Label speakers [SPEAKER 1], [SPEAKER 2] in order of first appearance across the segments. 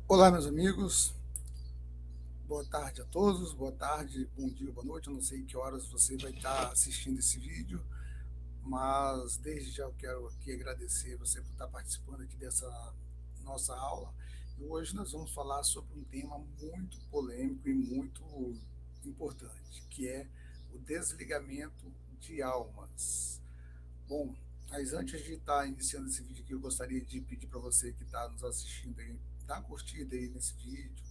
[SPEAKER 1] Olá, meus amigos. Boa tarde a todos. Boa tarde, bom dia, boa noite. Eu não sei que horas você vai estar assistindo esse vídeo, mas desde já eu quero aqui agradecer você por estar participando aqui dessa nossa aula. E hoje nós vamos falar sobre um tema muito polêmico e muito importante, que é o desligamento de almas. Bom, mas antes de estar iniciando esse vídeo aqui, eu gostaria de pedir para você que está nos assistindo aí, dar uma curtida aí nesse vídeo.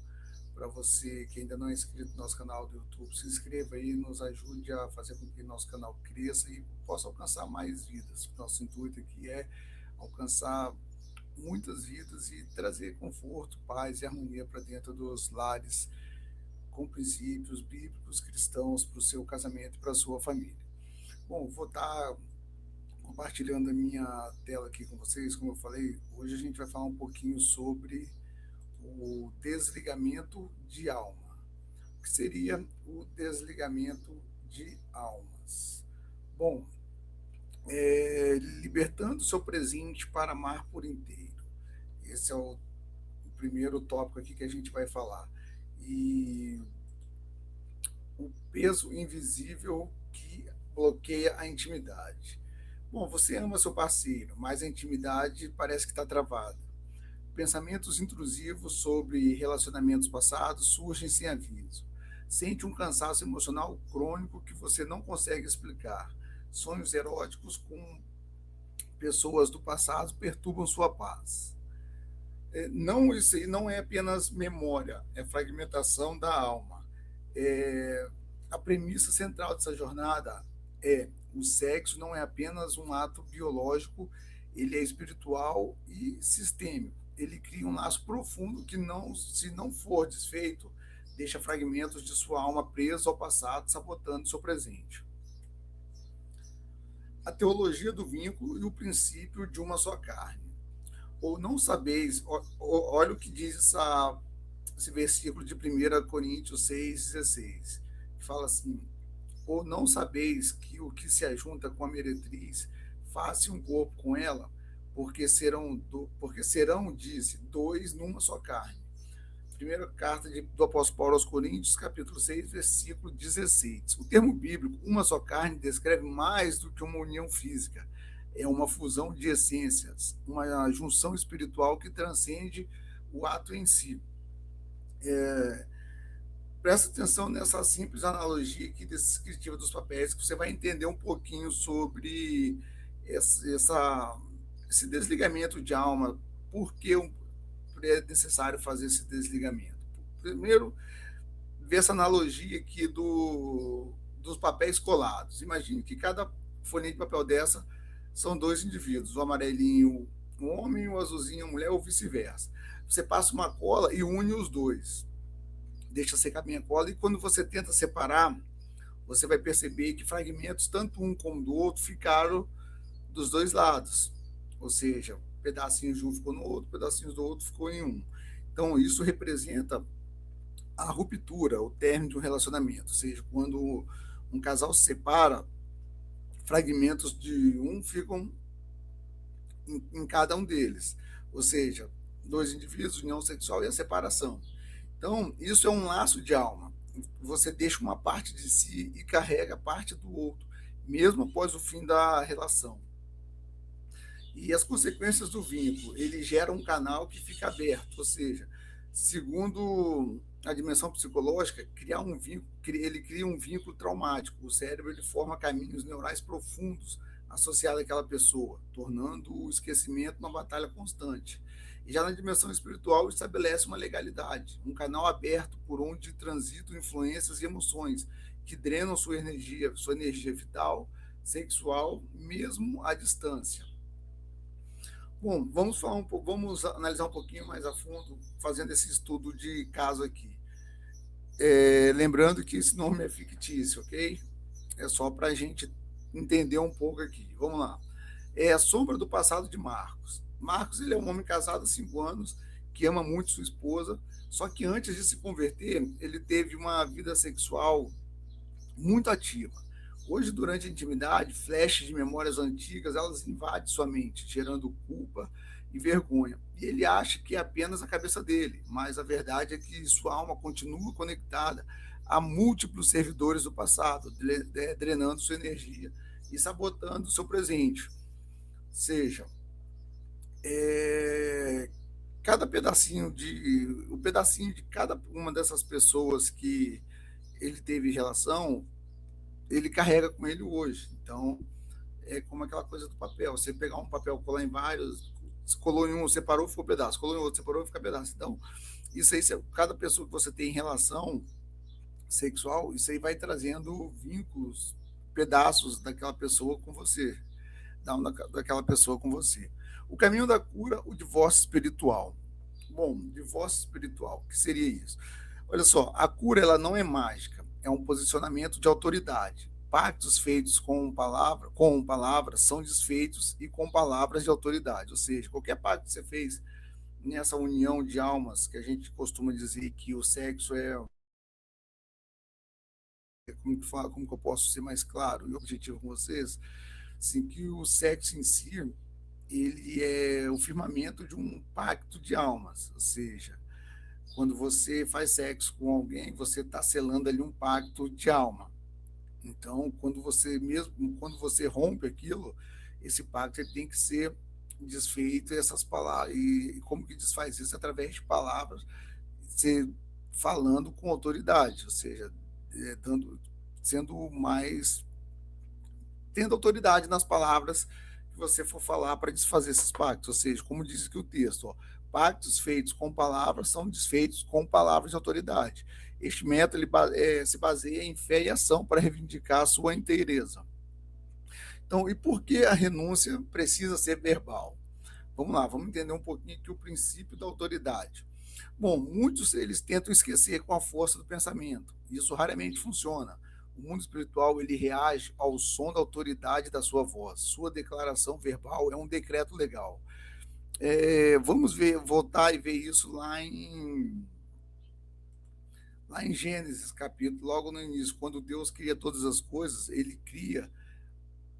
[SPEAKER 1] Para você que ainda não é inscrito no nosso canal do YouTube, se inscreva aí, nos ajude a fazer com que nosso canal cresça e possa alcançar mais vidas. Nosso intuito aqui é alcançar muitas vidas e trazer conforto, paz e harmonia para dentro dos lares com princípios bíblicos cristãos para o seu casamento e para a sua família. Bom, vou estar compartilhando a minha tela aqui com vocês. Como eu falei, hoje a gente vai falar um pouquinho sobre o desligamento de alma. O que seria o desligamento de almas? Bom, libertando o seu presente para amar por inteiro. Esse é o primeiro tópico aqui que a gente vai falar. E o peso invisível que bloqueia a intimidade. Bom, você ama seu parceiro, mas a intimidade parece que está travada. Pensamentos intrusivos sobre relacionamentos passados surgem sem aviso. Sente um cansaço emocional crônico que você não consegue explicar. Sonhos eróticos com pessoas do passado perturbam sua paz. Não, isso aí não é apenas memória, é fragmentação da alma. A premissa central dessa jornada é: o sexo não é apenas um ato biológico, ele é espiritual e sistêmico. Ele cria um laço profundo que, não, se não for desfeito, deixa fragmentos de sua alma presos ao passado, sabotando seu presente. A teologia do vínculo e o princípio de uma só carne. Ou não sabeis, olha o que diz esse versículo de 1 Coríntios 6,16, que fala assim: ou não sabeis que o que se ajunta com a meretriz, faça um corpo com ela, porque serão, disse, dois numa só carne. Primeira carta do apóstolo Paulo aos Coríntios, capítulo 6, versículo 16. O termo bíblico, uma só carne, descreve mais do que uma união física. É uma fusão de essências, uma junção espiritual que transcende o ato em si. Presta atenção nessa simples analogia aqui descritiva dos papéis, que você vai entender um pouquinho sobre esse desligamento de alma. Por que é necessário fazer esse desligamento? Primeiro, ver essa analogia aqui dos papéis colados. Imagine que cada folhinha de papel dessa são dois indivíduos, o amarelinho um homem e o azulzinho a mulher, ou vice-versa. Você passa uma cola e une os dois, deixa secar bem a cola, e quando você tenta separar, você vai perceber que fragmentos, tanto um como do outro, ficaram dos dois lados. Ou seja, pedacinhos de um ficou no outro, pedacinhos do outro ficou em um. Então, isso representa a ruptura, o término de um relacionamento. Ou seja, quando um casal se separa, fragmentos de um ficam em cada um deles. Ou seja, dois indivíduos, união sexual e a separação. Então, isso é um laço de alma. Você deixa uma parte de si e carrega parte do outro, mesmo após o fim da relação. E as consequências do vínculo, ele gera um canal que fica aberto, ou seja, segundo a dimensão psicológica, ele cria um vínculo traumático. O cérebro ele forma caminhos neurais profundos associados àquela pessoa, tornando o esquecimento uma batalha constante. E já na dimensão espiritual, estabelece uma legalidade, um canal aberto por onde transitam influências e emoções que drenam sua energia vital, sexual, mesmo à distância. Bom, vamos analisar um pouquinho mais a fundo, fazendo esse estudo de caso aqui. Lembrando que esse nome é fictício, ok? É só para a gente entender um pouco aqui. Vamos lá. É a sombra do passado de Marcos. Marcos, ele é um homem casado há 5 anos, que ama muito sua esposa, só que antes de se converter, ele teve uma vida sexual muito ativa. Hoje, durante a intimidade, flashes de memórias antigas, elas invadem sua mente, gerando culpa e vergonha. E ele acha que é apenas a cabeça dele, mas a verdade é que sua alma continua conectada a múltiplos servidores do passado, drenando sua energia e sabotando o seu presente. Ou seja, é, o pedacinho de cada uma dessas pessoas que ele teve relação, ele carrega com ele hoje. Então, é como aquela coisa do papel. Você pegar um papel, colar em vários, colou em um, separou, ficou pedaço. Colou em outro, separou, fica pedaço. Então, isso aí, cada pessoa que você tem em relação sexual, isso aí vai trazendo vínculos, pedaços daquela pessoa com você, daquela pessoa com você. O caminho da cura, o divórcio espiritual. Bom, divórcio espiritual, o que seria isso? Olha só, a cura ela não é mágica, é um posicionamento de autoridade. Pactos feitos com palavras são desfeitos e com palavras de autoridade. Ou seja, qualquer pacto que você fez nessa união de almas, que a gente costuma dizer que o sexo é, como que eu posso ser mais claro e objetivo com vocês, assim, que o sexo em si, ele é o firmamento de um pacto de almas, ou seja, quando você faz sexo com alguém, você está selando ali um pacto de alma. Então, quando você rompe aquilo, esse pacto ele tem que ser desfeito e essas palavras e como que desfaz isso através de palavras, você falando com autoridade, ou seja, dando, sendo mais tendo autoridade nas palavras que você for falar para desfazer esses pactos, ou seja, como diz aqui o texto, ó, pactos feitos com palavras são desfeitos com palavras de autoridade. Este método se baseia em fé e ação para reivindicar a sua inteireza. Então, e por que a renúncia precisa ser verbal? Vamos lá, vamos entender um pouquinho aqui o princípio da autoridade. Bom, muitos eles tentam esquecer com a força do pensamento. Isso raramente funciona. O mundo espiritual ele reage ao som da autoridade da sua voz. Sua declaração verbal é um decreto legal. Vamos ver, voltar e ver isso lá em Gênesis, capítulo, logo no início, quando Deus cria todas as coisas, ele cria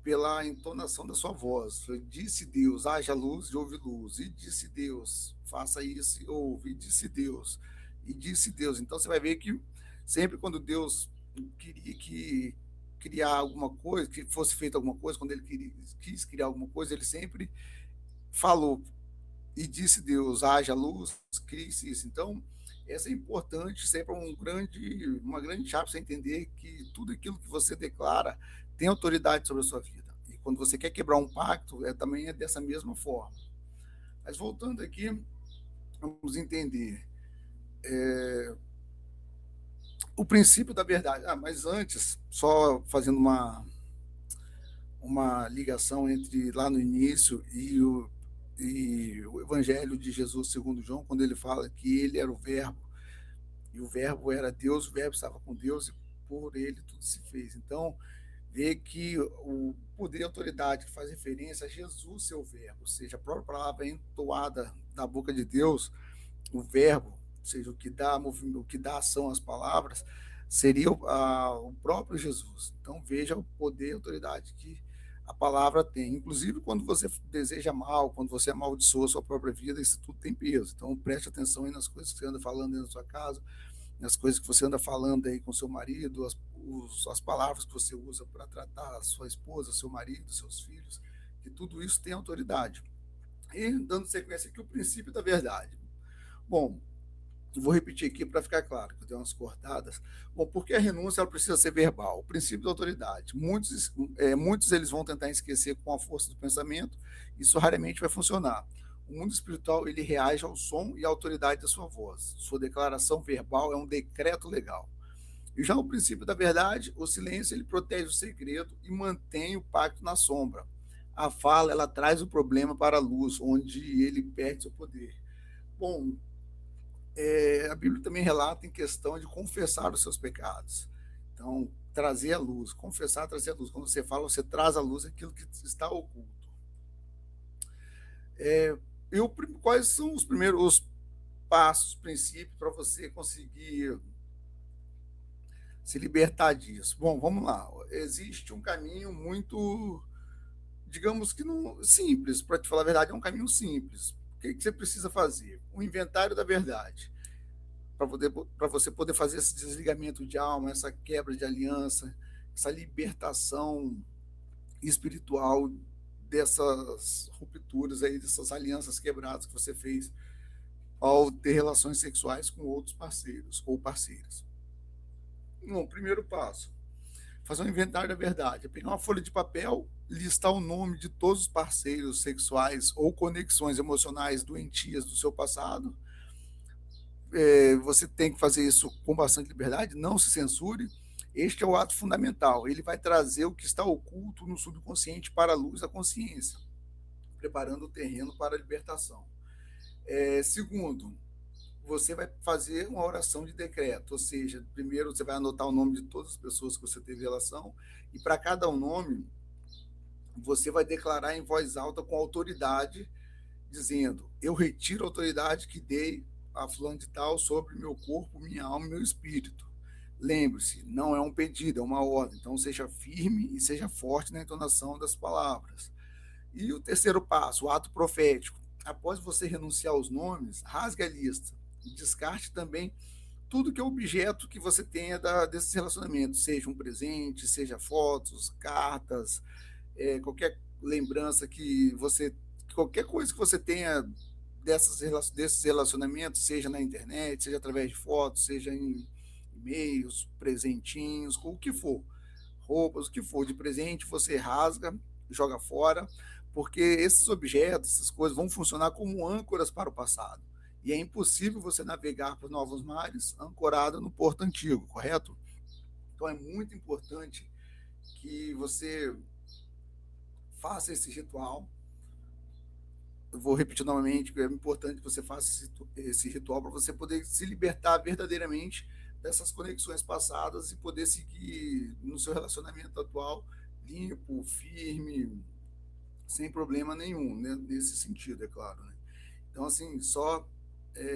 [SPEAKER 1] pela entonação da sua voz. Disse Deus, haja luz e houve luz. E disse Deus, faça isso e houve. E disse Deus. E disse Deus. Então você vai ver que sempre quando Deus queria criar alguma coisa, que fosse feita alguma coisa, quando ele quis criar alguma coisa, ele sempre falou. E disse Deus, haja luz, crie-se isso. Então, essa é importante, sempre uma grande chave para você entender que tudo aquilo que você declara tem autoridade sobre a sua vida. E quando você quer quebrar um pacto, também é dessa mesma forma. Mas voltando aqui, vamos entender o princípio da verdade. Mas antes, só fazendo uma ligação entre lá no início e o Evangelho de Jesus segundo João, quando ele fala que ele era o Verbo, e o Verbo era Deus, o Verbo estava com Deus, e por ele tudo se fez. Então, vê que o poder e autoridade que faz referência a Jesus, seu Verbo, ou seja, a própria palavra entoada da boca de Deus, o Verbo, ou seja, o que dá ação às palavras, seria o próprio Jesus. Então, veja o poder e autoridade que a palavra tem. Inclusive, quando você deseja mal, quando você amaldiçoa a sua própria vida, isso tudo tem peso. Então, preste atenção aí nas coisas que você anda falando dentro da sua casa, nas coisas que você anda falando aí com seu marido, as palavras que você usa para tratar a sua esposa, seu marido, seus filhos, que tudo isso tem autoridade. E dando sequência aqui, o princípio da verdade. Bom, vou repetir aqui para ficar claro, que eu dei umas cortadas. Bom, porque a renúncia ela precisa ser verbal? O princípio da autoridade. Muitos eles vão tentar esquecer com a força do pensamento, isso raramente vai funcionar. O mundo espiritual ele reage ao som e à autoridade da sua voz. Sua declaração verbal é um decreto legal. E já o princípio da verdade, o silêncio ele protege o segredo e mantém o pacto na sombra. A fala ela traz o problema para a luz, onde ele perde seu poder. Bom, a Bíblia também relata em questão de confessar os seus pecados. Então, trazer a luz, confessar, trazer a luz. Quando você fala, você traz à luz aquilo que está oculto. Quais são os primeiros passos, princípios, para você conseguir se libertar disso? Bom, vamos lá. Existe um caminho muito, digamos que não simples, para te falar a verdade, é um caminho simples, que você precisa fazer? Um inventário da verdade, para você poder fazer esse desligamento de alma, essa quebra de aliança, essa libertação espiritual dessas rupturas aí, dessas alianças quebradas que você fez ao ter relações sexuais com outros parceiros ou parceiras. Bom, primeiro passo, fazer um inventário da verdade, é pegar uma folha de papel, listar o nome de todos os parceiros sexuais ou conexões emocionais doentias do seu passado. Você tem que fazer isso com bastante liberdade, não se censure. Este é o ato fundamental. Ele vai trazer o que está oculto no subconsciente para a luz da consciência, preparando o terreno para a libertação. Segundo, você vai fazer uma oração de decreto, ou seja, primeiro você vai anotar o nome de todas as pessoas que você teve relação, e para cada um nome, você vai declarar em voz alta com autoridade, dizendo: eu retiro a autoridade que dei a fulano de tal sobre meu corpo, minha alma e meu espírito. Lembre-se, não é um pedido, é uma ordem. Então, seja firme e seja forte na entonação das palavras. E o terceiro passo, o ato profético. Após você renunciar aos nomes, rasgue a lista. E descarte também tudo que é objeto que você tenha desses relacionamentos, seja um presente, seja fotos, cartas, qualquer lembrança que você, qualquer coisa que você tenha desses relacionamentos, seja na internet, seja através de fotos, seja em e-mails, presentinhos, o que for, roupas, o que for de presente, você rasga, joga fora, porque esses objetos, essas coisas vão funcionar como âncoras para o passado. E é impossível você navegar por novos mares ancorado no porto antigo, correto? Então é muito importante que você faça esse ritual. Eu vou repetir novamente que é importante que você faça esse ritual para você poder se libertar verdadeiramente dessas conexões passadas e poder seguir no seu relacionamento atual limpo, firme, sem problema nenhum, né? Nesse sentido, é claro. Né? Então, assim, só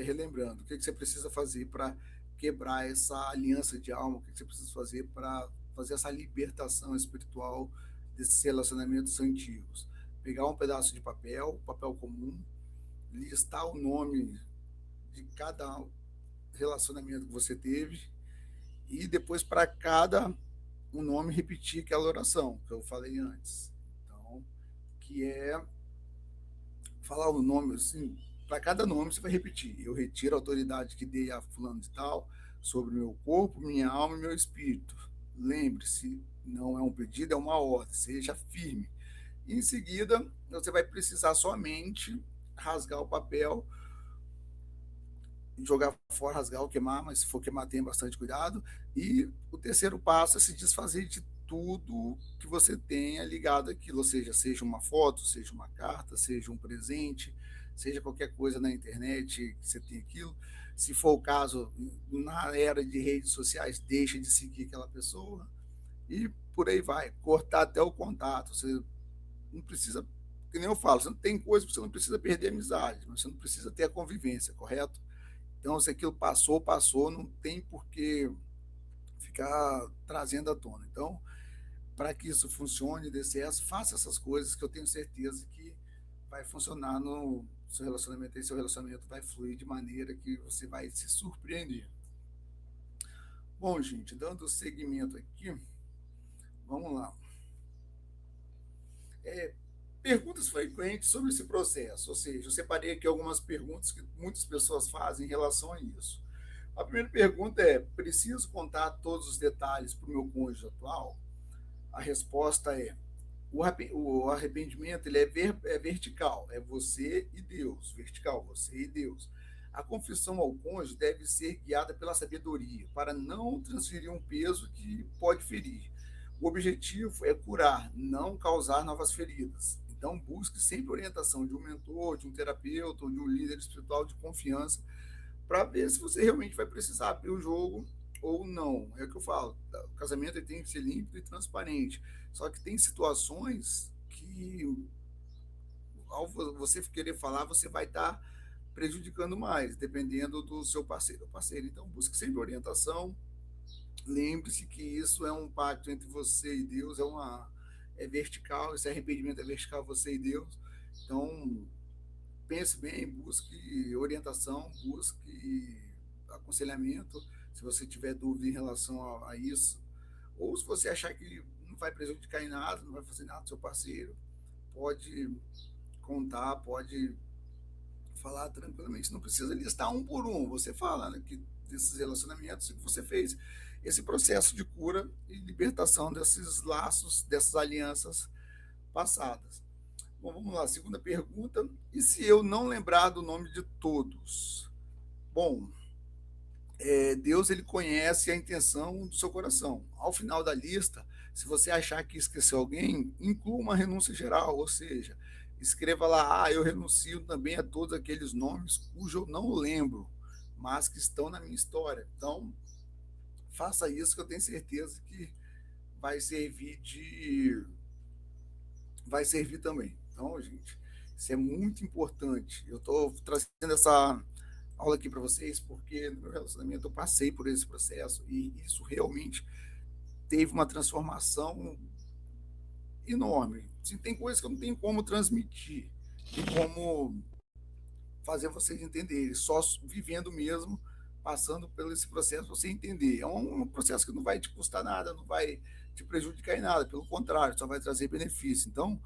[SPEAKER 1] relembrando, o que você precisa fazer para quebrar essa aliança de alma, o que você precisa fazer para fazer essa libertação espiritual desses relacionamentos antigos. Pegar um pedaço de papel, papel comum, listar o nome de cada relacionamento que você teve e depois para cada um nome repetir aquela oração que eu falei antes. Então, que é falar o nome assim, para cada nome você vai repetir. Eu retiro a autoridade que dei a fulano de tal sobre o meu corpo, minha alma e meu espírito. Lembre-se, não é um pedido, é uma ordem. Seja firme. E em seguida, você vai precisar somente rasgar o papel, jogar fora, rasgar ou queimar, mas se for queimar, tenha bastante cuidado. E o terceiro passo é se desfazer de tudo que você tenha ligado àquilo, ou seja uma foto, seja uma carta, seja um presente, seja qualquer coisa na internet que você tem aquilo. Se for o caso, na era de redes sociais, deixa de seguir aquela pessoa e por aí vai. Cortar até o contato. Você não precisa, que nem eu falo, você não tem coisa que você não precisa perder a amizade, mas você não precisa ter a convivência, correto? Então, se aquilo passou, passou, não tem por que ficar trazendo à tona. Então, para que isso funcione, dê certo, faça essas coisas que eu tenho certeza que vai funcionar no seu relacionamento e seu relacionamento vai fluir de maneira que você vai se surpreender. Bom, gente, dando seguimento aqui, vamos lá. Perguntas frequentes sobre esse processo, ou seja, eu separei aqui algumas perguntas que muitas pessoas fazem em relação a isso. A primeira pergunta é: preciso contar todos os detalhes para o meu cônjuge atual? A resposta é: o arrependimento ele é vertical, é você e Deus, vertical, você e Deus. A confissão ao cônjuge deve ser guiada pela sabedoria, para não transferir um peso que pode ferir. O objetivo é curar, não causar novas feridas. Então, busque sempre a orientação de um mentor, de um terapeuta ou de um líder espiritual de confiança para ver se você realmente vai precisar abrir o jogo ou não. É o que eu falo, o casamento ele tem que ser límpido e transparente. Só que tem situações que, ao você querer falar, você vai estar prejudicando mais, dependendo do seu parceiro ou parceira. Então, busque sempre orientação. Lembre-se que isso é um pacto entre você e Deus, é vertical, esse arrependimento é vertical, você e Deus. Então, pense bem, busque orientação, busque aconselhamento, se você tiver dúvida em relação a isso, ou se você achar que não vai prejudicar em nada, não vai fazer nada do seu parceiro, pode contar, pode falar tranquilamente, não precisa listar um por um, você fala, né, que desses relacionamentos que você fez esse processo de cura e libertação desses laços, dessas alianças passadas. Bom, vamos lá, segunda pergunta. E se eu não lembrar do nome de todos? Bom, Deus ele conhece a intenção do seu coração. Ao final da lista, se você achar que esqueceu alguém, inclua uma renúncia geral, ou seja, escreva lá, eu renuncio também a todos aqueles nomes cujo eu não lembro, mas que estão na minha história. Então, faça isso que eu tenho certeza que vai servir vai servir também. Então, gente, isso é muito importante. Eu estou trazendo essa aula aqui para vocês porque no meu relacionamento eu passei por esse processo e isso realmente teve uma transformação enorme. Assim, tem coisas que eu não tenho como transmitir e como fazer vocês entenderem, só vivendo mesmo, passando por esse processo, você entender. É um processo que não vai te custar nada, não vai te prejudicar em nada, pelo contrário, só vai trazer benefício. Então,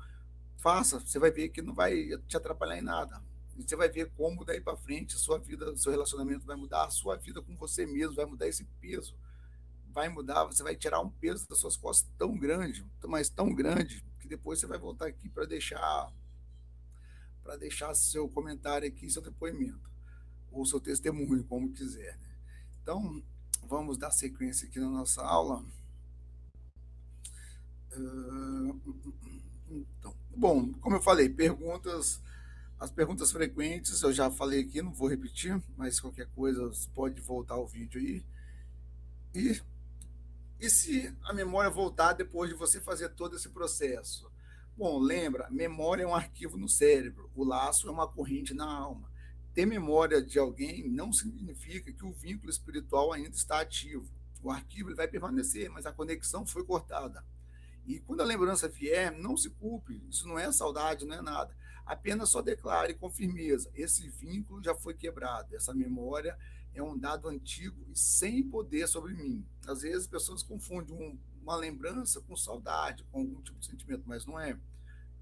[SPEAKER 1] faça, você vai ver que não vai te atrapalhar em nada. E você vai ver como daí para frente a sua vida, seu relacionamento vai mudar, a sua vida com você mesmo vai mudar esse peso. Vai mudar, você vai tirar um peso das suas costas tão grande, mas tão grande, que depois você vai voltar aqui para deixar seu comentário aqui, seu depoimento, ou seu testemunho, como quiser. Né? Então, vamos dar sequência aqui na nossa aula. Então, bom, como eu falei, as perguntas frequentes eu já falei aqui, não vou repetir, mas qualquer coisa pode voltar ao vídeo aí. E se a memória voltar depois de você fazer todo esse processo? Bom, lembra, memória é um arquivo no cérebro, o laço é uma corrente na alma. Ter memória de alguém não significa que o vínculo espiritual ainda está ativo. O arquivo ele vai permanecer, mas a conexão foi cortada. E quando a lembrança vier, não se culpe, isso não é saudade, não é nada. Apenas só declare com firmeza: esse vínculo já foi quebrado, essa memória é um dado antigo e sem poder sobre mim. Às vezes as pessoas confundem uma lembrança com saudade, com algum tipo de sentimento, mas não é.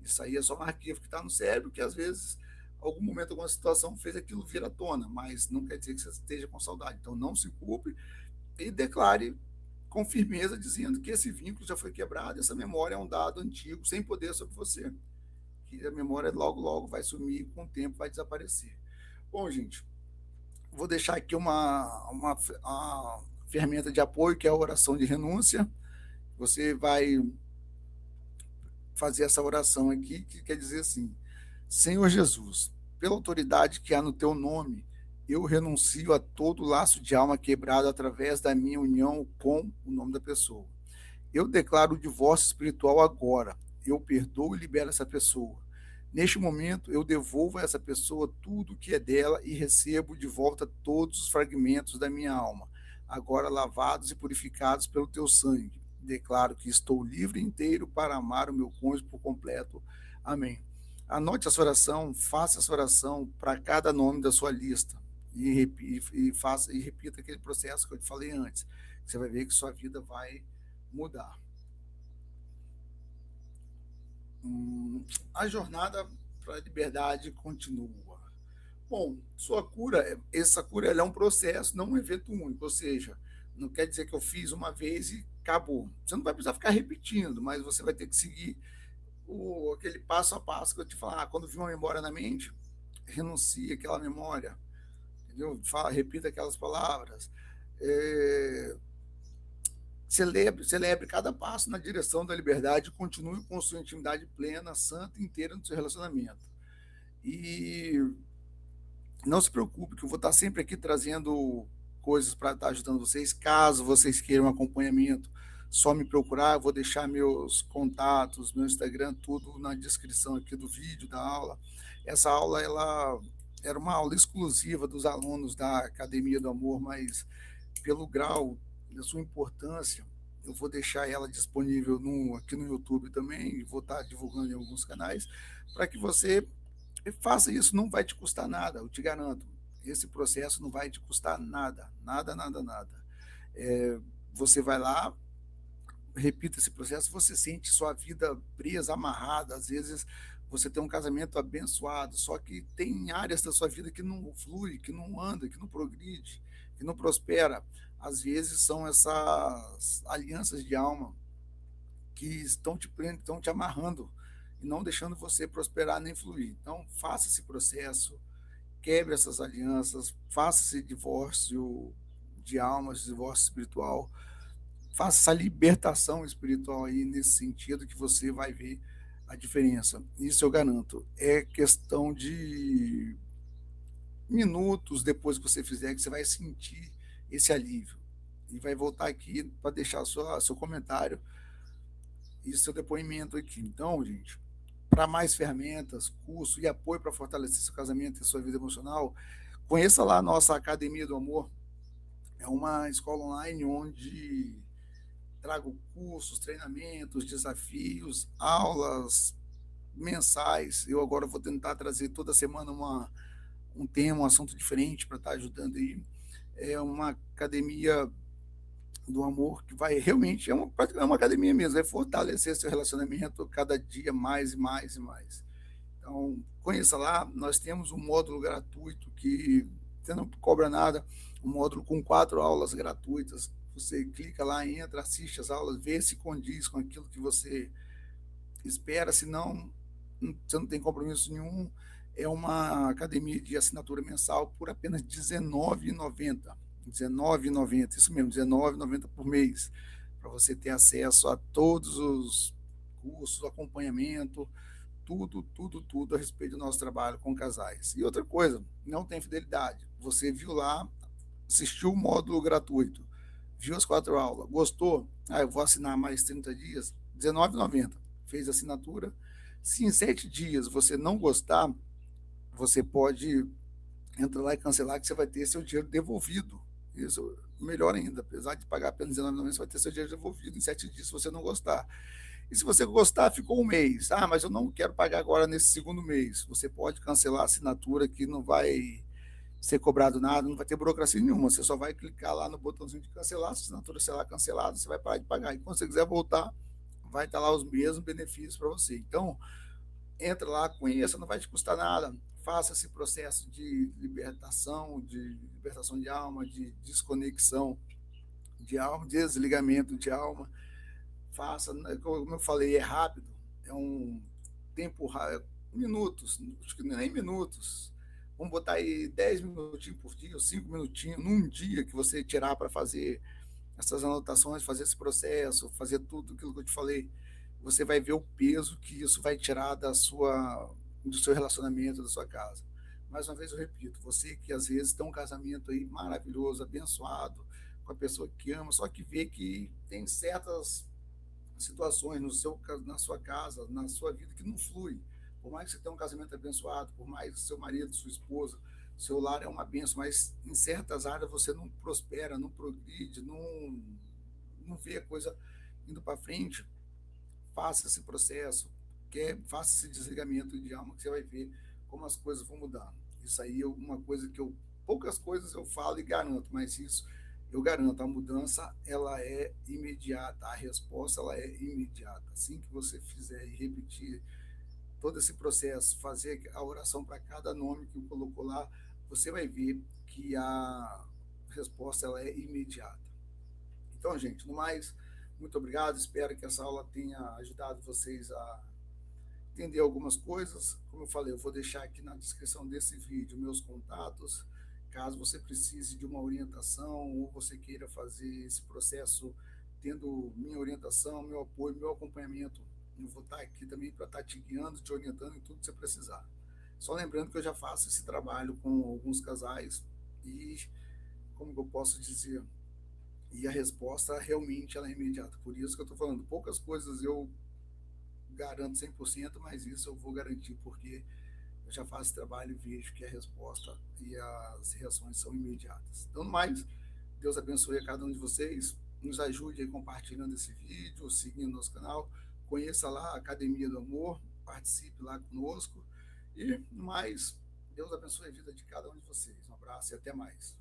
[SPEAKER 1] Isso aí é só um arquivo que está no cérebro que às vezes, em algum momento, alguma situação fez aquilo vir à tona, mas não quer dizer que você esteja com saudade. Então não se culpe e declare com firmeza, dizendo que esse vínculo já foi quebrado, essa memória é um dado antigo, sem poder sobre você. Que a memória logo, logo vai sumir, com o tempo vai desaparecer. Bom, gente, vou deixar aqui uma ferramenta de apoio, que é a oração de renúncia. Você vai fazer essa oração aqui, que quer dizer assim: Senhor Jesus, pela autoridade que há no teu nome, eu renuncio a todo laço de alma quebrado através da minha união com o nome da pessoa. Eu declaro o divórcio espiritual agora. Eu perdoo e libero essa pessoa. Neste momento, eu devolvo a essa pessoa tudo que é dela e recebo de volta todos os fragmentos da minha alma, agora lavados e purificados pelo teu sangue. Declaro que estou livre inteiro para amar o meu cônjuge por completo. Amém. Anote essa oração, faça essa oração para cada nome da sua lista e repita aquele processo que eu te falei antes. Você vai ver que sua vida vai mudar. A jornada para a liberdade continua. Bom, essa cura é um processo, não um evento único, ou seja, não quer dizer que eu fiz uma vez e acabou. Você não vai precisar ficar repetindo, mas você vai ter que seguir aquele passo a passo que eu te falar. Quando vir uma memória na mente, renuncie àquela memória, entendeu? Repita aquelas palavras. Celebre cada passo na direção da liberdade e continue com sua intimidade plena, santa e inteira no seu relacionamento. E não se preocupe, que eu vou estar sempre aqui trazendo coisas para estar ajudando vocês. Caso vocês queiram acompanhamento, só me procurar. Eu vou deixar meus contatos, meu Instagram, tudo na descrição aqui do vídeo, da aula. Essa aula, ela era uma aula exclusiva dos alunos da Academia do Amor, mas pelo grau da sua importância, eu vou deixar ela disponível aqui no YouTube também, e vou estar divulgando em alguns canais, para que você E faça isso, não vai te custar nada, eu te garanto. Esse processo não vai te custar nada, nada, nada, nada. Você vai lá, repita esse processo, você sente sua vida presa, amarrada, às vezes você tem um casamento abençoado, só que tem áreas da sua vida que não flui, que não anda, que não progride, que não prospera. Às vezes são essas alianças de alma que estão te prendendo, estão te amarrando e não deixando você prosperar nem fluir. Então, faça esse processo, quebre essas alianças, faça esse divórcio de alma, esse divórcio espiritual, faça essa libertação espiritual aí nesse sentido que você vai ver a diferença. Isso eu garanto. É questão de minutos depois que você fizer que você vai sentir esse alívio. E vai voltar aqui para deixar seu comentário e seu depoimento aqui. Então, gente, para mais ferramentas, curso e apoio para fortalecer seu casamento e sua vida emocional, conheça lá a nossa Academia do Amor. É uma escola online onde trago cursos, treinamentos, desafios, aulas mensais. Eu agora vou tentar trazer toda semana um tema, um assunto diferente para estar ajudando aí. É uma academia do amor que vai realmente, é uma academia mesmo, vai fortalecer seu relacionamento cada dia mais e mais e mais. Então, conheça lá, nós temos um módulo gratuito que você não cobra nada, um módulo com 4 aulas gratuitas. Você clica lá, entra, assiste as aulas, vê se condiz com aquilo que você espera, se não, você não tem compromisso nenhum. É uma academia de assinatura mensal por apenas R$19,90. R$19,90, isso mesmo, R$19,90 por mês, para você ter acesso a todos os cursos, acompanhamento, tudo, tudo, tudo a respeito do nosso trabalho com casais. E outra coisa, não tem fidelidade. Você viu lá, assistiu o módulo gratuito, viu as 4 aulas, gostou? Ah, eu vou assinar mais 30 dias, R$19,90. Fez a assinatura. Se em 7 dias você não gostar, você pode entrar lá e cancelar, que você vai ter seu dinheiro devolvido. Isso, melhor ainda, apesar de pagar apenas R$19,90, você vai ter seu dinheiro devolvido em 7 dias se você não gostar. E se você gostar, ficou um mês. Ah, mas eu não quero pagar agora nesse segundo mês. Você pode cancelar a assinatura, que não vai ser cobrado nada, não vai ter burocracia nenhuma. Você só vai clicar lá no botãozinho de cancelar, se a assinatura será cancelada, você vai parar de pagar. E quando você quiser voltar, vai estar lá os mesmos benefícios para você. Então, entra lá, conheça, não vai te custar nada. Faça esse processo de libertação de alma, de desconexão de alma, desligamento de alma. Faça, como eu falei, é rápido, é um tempo rápido, minutos, acho que nem minutos. Vamos botar aí 10 minutinhos por dia, ou 5 minutinhos, num dia que você tirar para fazer essas anotações, fazer esse processo, fazer tudo aquilo que eu te falei. Você vai ver o peso que isso vai tirar do seu relacionamento, da sua casa. Mais uma vez eu repito, você que às vezes tem um casamento aí maravilhoso, abençoado, com a pessoa que ama, só que vê que tem certas situações na sua casa, na sua vida, que não flui. Por mais que você tenha um casamento abençoado, por mais que seu marido, sua esposa, seu lar é uma benção, mas em certas áreas você não prospera, não progride, não vê a coisa indo para frente. Faça esse processo, faça esse desligamento de alma, que você vai ver como as coisas vão mudando. Isso aí é uma coisa poucas coisas eu falo e garanto, mas isso eu garanto, a mudança ela é imediata, a resposta ela é imediata. Assim que você fizer e repetir todo esse processo, fazer a oração para cada nome que colocou lá, você vai ver que a resposta ela é imediata. Então, gente, no mais, muito obrigado. Espero que essa aula tenha ajudado vocês a entender algumas coisas. Como eu falei, eu vou deixar aqui na descrição desse vídeo meus contatos. Caso você precise de uma orientação ou você queira fazer esse processo tendo minha orientação, meu apoio, meu acompanhamento, eu vou estar aqui também para estar te guiando, te orientando em tudo que você precisar. Só lembrando que eu já faço esse trabalho com alguns casais e, como eu posso dizer, e a resposta realmente ela é imediata. Por isso que eu estou falando, poucas coisas eu garanto 100%, mas isso eu vou garantir porque eu já faço esse trabalho e vejo que a resposta e as reações são imediatas. Então, no mais, Deus abençoe a cada um de vocês, nos ajude aí compartilhando esse vídeo, seguindo nosso canal, conheça lá a Academia do Amor, participe lá conosco E mais, Deus abençoe a vida de cada um de vocês. Um abraço e até mais.